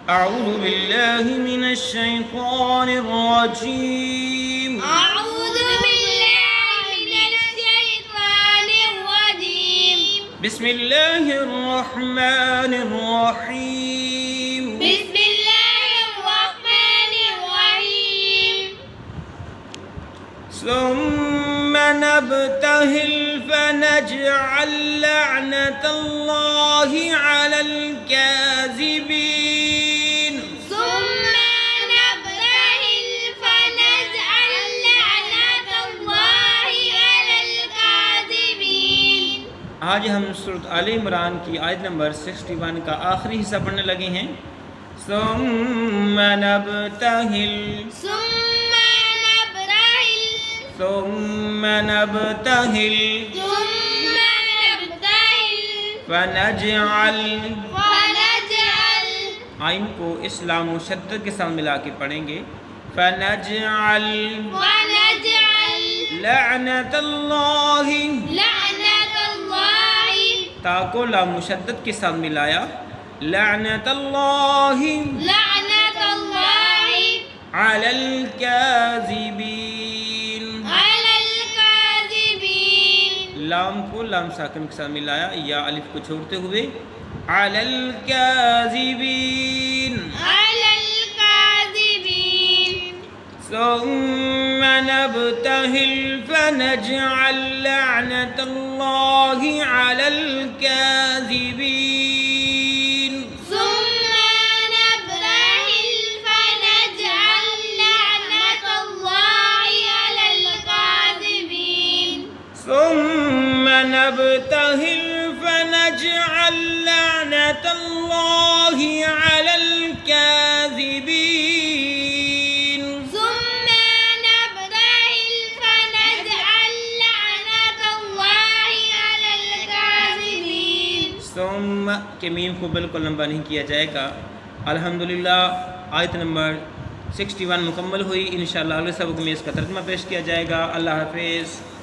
अऊज़ु बिल्लाहि मिनश शैतानिर रजीम। बिस्मिल्लाहिर रहमानिर रहीम। सुम्मा नब्तहिल फनजअल लअनतल्लाहि अलल काज़िबीन। आज हम सूरत आल इमरान की आयत नंबर 61 का आखिरी हिस्सा पढ़ने लगे हैं। सुम्मा नब्तहिल फनजअल। आइन को इस्लाम मुशद्दद के साथ मिला के पढ़ेंगे। फनजअल लअनतल्लाहि, ता को लाम मुशद्दद के साथ मिलाया। लअनतल्लाहि अलल काज़िबीन। लाम को लाम साकिन के साथ मिलाया, या अलिफ को छोड़ते हुए। अलल काज़िबीन। सुम्मा नब्तहिल फनजअल लअनतल्लाहि अलल काज़िबीन। सुम्मा नब्तहिल फनजअल लअनतल्लाहि अलल काज़िबीन। सुम्मा के मीम को बिल्कुल लंबा नहीं किया जाएगा। अल्हम्दुलिल्लाह आयत नंबर 61 मुकम्मल हुई। इंशाअल्लाह अगले सबक में इसका तर्जुमा पेश किया जाएगा। अल्लाह हाफ़िज़।